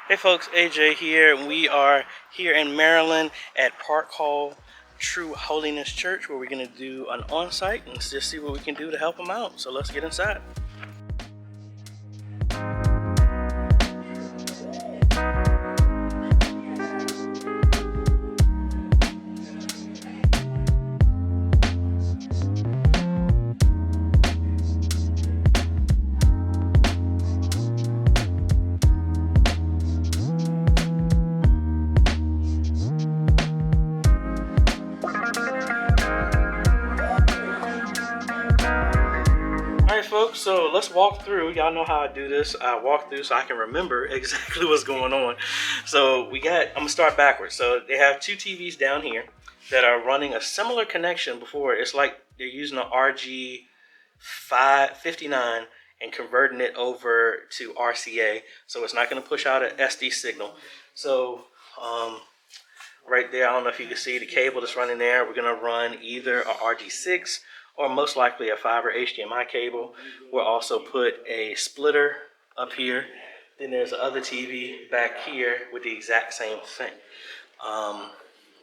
Hey folks, AJ here. We are here in Maryland at ParkHall True Holiness Church, where we're going to do an on-site and just see what we can do to help them out. So let's get inside. Alright folks, so let's walk through. Y'all know how I do this. I walk through so I can remember exactly what's going on. So I'm going to start backwards. So they have two TVs down here that are running a similar connection before. It's like they're using an RG59 and converting it over to RCA. So it's not going to push out an SD signal. So right there, I don't know if you can see the cable that's running there. We're going to run either a RG6 or most likely a fiber HDMI cable. We'll also put a splitter up here. Then there's the other TV back here with the exact same thing.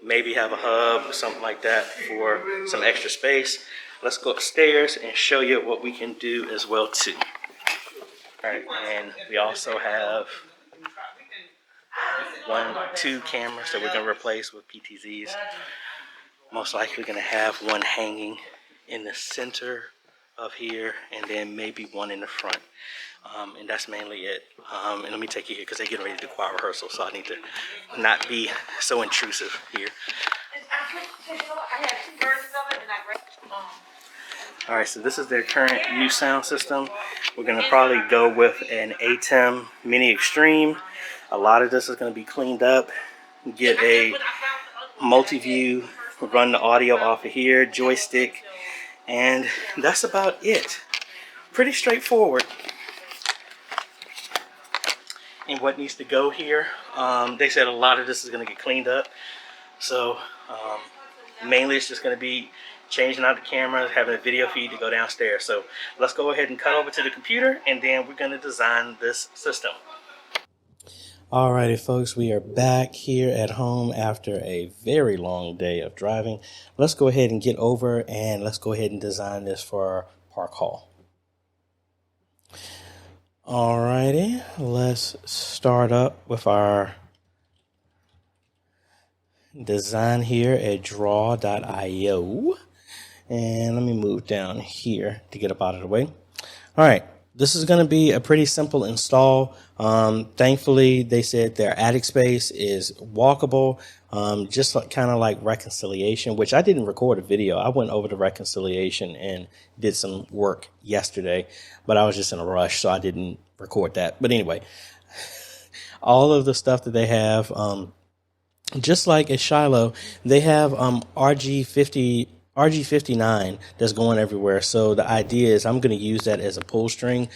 Maybe have a hub or something like that for some extra space. Let's go upstairs and show you what we can do as well too. All right, and we also have two cameras that we're going to replace with PTZs. Most likely going to have one hanging in the center of here, and then maybe one in the front, and that's mainly it. And let me take you here because they're getting ready to do choir rehearsal, so I need to not be so intrusive here. All right, so this is their current new sound system. We're going to probably go with an ATEM Mini Extreme. A lot of this is going to be cleaned up. Get a multi-view, run the audio off of here, joystick, and that's about it. Pretty straightforward. And what needs to go here, they said a lot of this is going to get cleaned up. So mainly it's just going to be changing out the cameras, having a video feed to go downstairs. So let's go ahead and cut over to the computer, and then we're going to design this system. Alrighty folks, we are back here at home after a very long day of driving. Let's go ahead and get over and let's go ahead and design this for ParkHall. Alrighty, let's start up with our design here at draw.io. And let me move down here to get up out of the way. Alright. This is going to be a pretty simple install. Thankfully, they said their attic space is walkable, just like, kind of like reconciliation, which I didn't record a video. I went over to reconciliation and did some work yesterday, but I was just in a rush, so I didn't record that. But anyway, all of the stuff that they have, just like at Shiloh, they have RG59 that's going everywhere. So the idea is I'm going to use that as a pull string,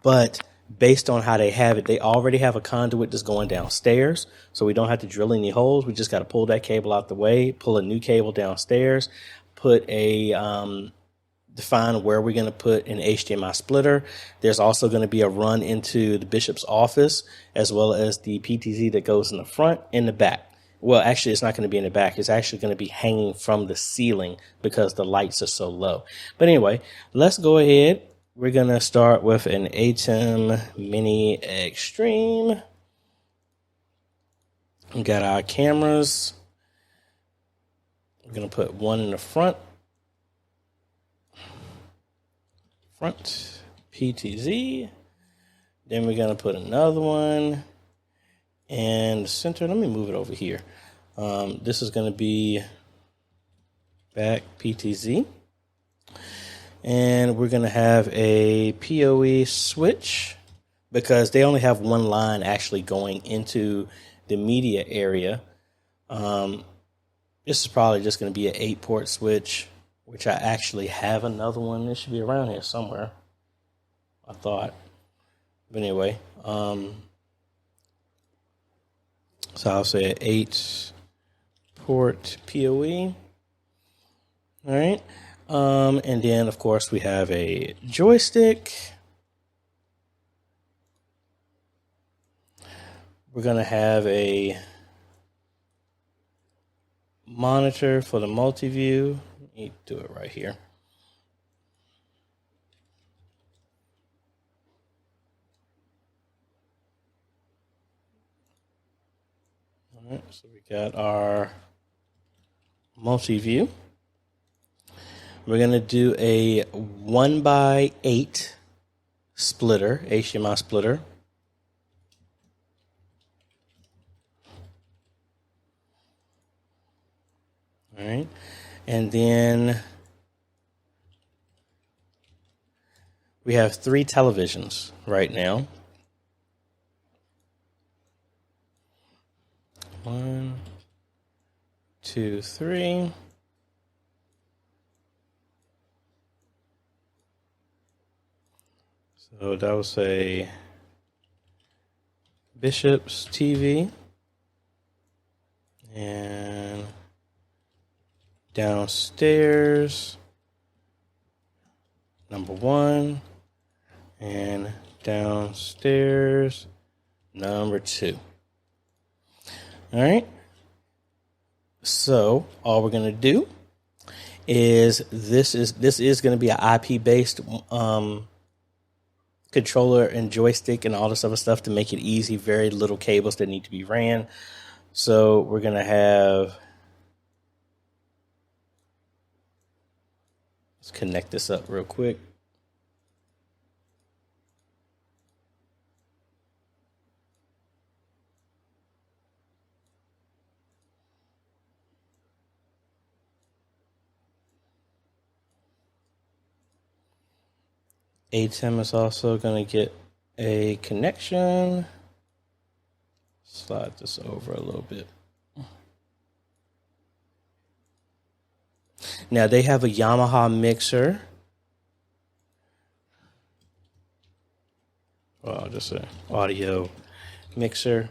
but based on how they have it, they already have a conduit that's going downstairs. So we don't have to drill any holes. We just got to pull that cable out the way, pull a new cable downstairs, put a, define where we're going to put an HDMI splitter. There's also going to be a run into the bishop's office, as well as the PTZ that goes in the front and the back. Well, actually, it's not going to be in the back. It's actually going to be hanging from the ceiling because the lights are so low. But anyway, let's go ahead. We're going to start with an ATEM Mini Extreme. We got our cameras. We're going to put one in the front. Front PTZ. Then we're going to put another one in the center. Let me move it over here. This is going to be back PTZ. And we're going to have a PoE switch because they only have one line actually going into the media area. This is probably just going to be an 8-port switch, which I actually have another one. This should be around here somewhere, I thought. But anyway, so I'll say an 8-port PoE. All right. And then, of course, we have a joystick. we're going to have a monitor for the multi-view. Let me do it right here. All right, so we got our multi-view. We're going to do a 1x8 splitter, HDMI splitter. All right, and then we have 3 televisions right now. 1, 2, 3. So that was a Bishop's TV. And downstairs, number 1. And downstairs, number 2. All right. So all we're going to do is this is going to be an IP based controller and joystick and all this other stuff to make it easy. Very little cables that need to be ran. So we're going to have, let's connect this up real quick. ATEM is also going to get a connection. Slide this over a little bit. Now they have a Yamaha mixer. Well, just an audio mixer.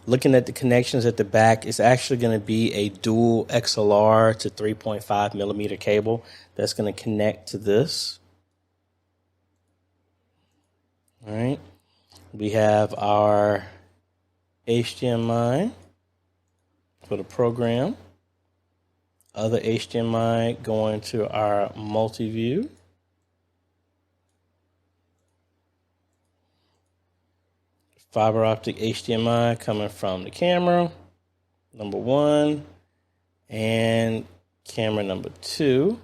Looking at the connections at the back, it's actually going to be a dual XLR to 3.5 millimeter cable that's going to connect to this. All right, we have our HDMI for the program, other HDMI going to our multi-view. Fiber optic HDMI coming from the camera, number 1, and camera number 2.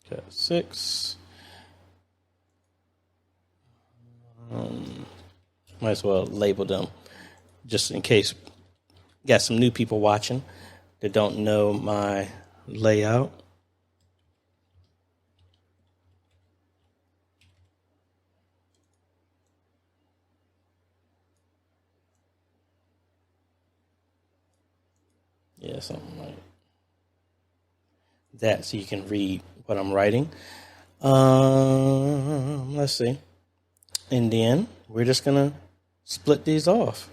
Got 6. Might as well label them just in case. Got some new people watching that don't know my layout. Yeah, something like that, so you can read what I'm writing. Let's see. And then we're just going to split these off.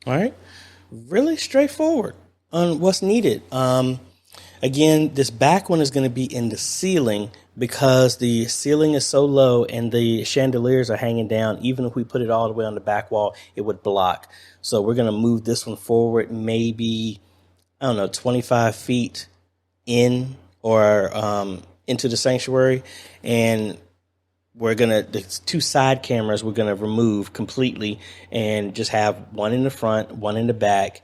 All right. Really straightforward on what's needed. Again, this back one is going to be in the ceiling because the ceiling is so low and the chandeliers are hanging down. Even if we put it all the way on the back wall, it would block. So we're going to move this one forward maybe, 25 feet in or into the sanctuary. And the 2 side cameras we're going to remove completely and just have one in the front, one in the back.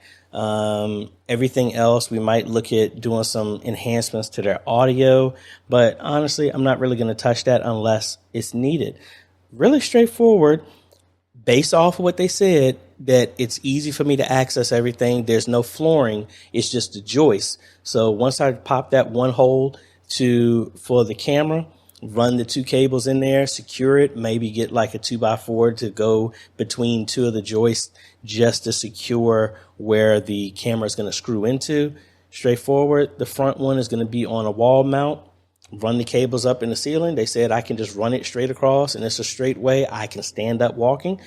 Everything else, we might look at doing some enhancements to their audio, but honestly, I'm not really going to touch that unless it's needed. Really straightforward, based off of what they said, that it's easy for me to access everything. There's no flooring. It's just the joist. So once I pop that one hole for the camera, run the 2 cables in there, secure it, maybe get like a 2x4 to go between 2 of the joists just to secure where the camera is going to screw into. straightforward. The front one is going to be on a wall mount. Run the cables up in the ceiling. They said I can just run it straight across, and it's a straight way. I can stand up walking.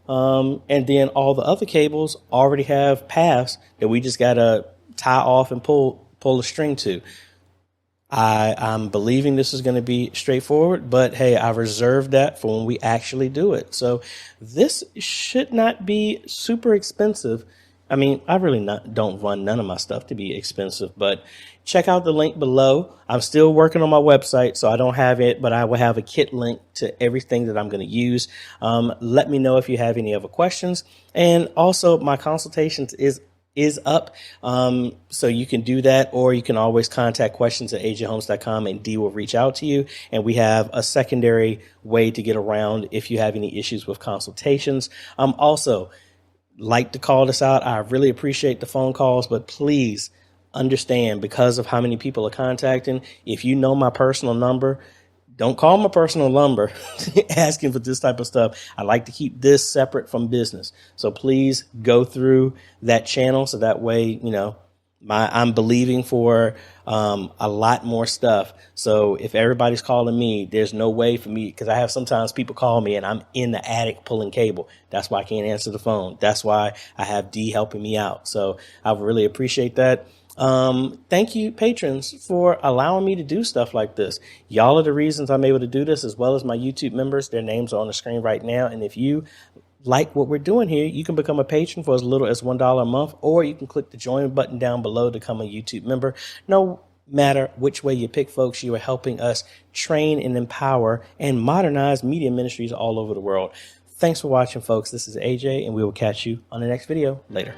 And then all the other cables already have paths that we just got to tie off and pull a string to. I'm believing this is going to be straightforward, but hey, I reserved that for when we actually do it. So this should not be super expensive. I mean, I really don't run none of my stuff to be expensive, but check out the link below. I'm still working on my website, so I don't have it, but I will have a kit link to everything that I'm going to use. Let me know if you have any other questions. And also, my consultations is up, so you can do that, or you can always contact questions at ajhomes.com and Dee will reach out to you. And we have a secondary way to get around if you have any issues with consultations. Also, like to call this out. I really appreciate the phone calls, but please understand, because of how many people are contacting, if you know my personal number, don't call my personal number asking for this type of stuff. I like to keep this separate from business. So please go through that channel, so that way, you know, I'm believing for a lot more stuff. So if everybody's calling me, there's no way for me, because I have sometimes people call me and I'm in the attic pulling cable. That's why I can't answer the phone. That's why I have Dee helping me out. So I really appreciate that. Thank you, patrons, for allowing me to do stuff like this. Y'all are the reasons I'm able to do this, as well as my YouTube members. Their names are on the screen right now. And if you like what we're doing here, you can become a patron for as little as $1 a month, or you can click the join button down below to become a YouTube member. No matter which way you pick, folks, you are helping us train and empower and modernize media ministries all over the world. Thanks for watching, folks. This is AJ, and we will catch you on the next video. Later.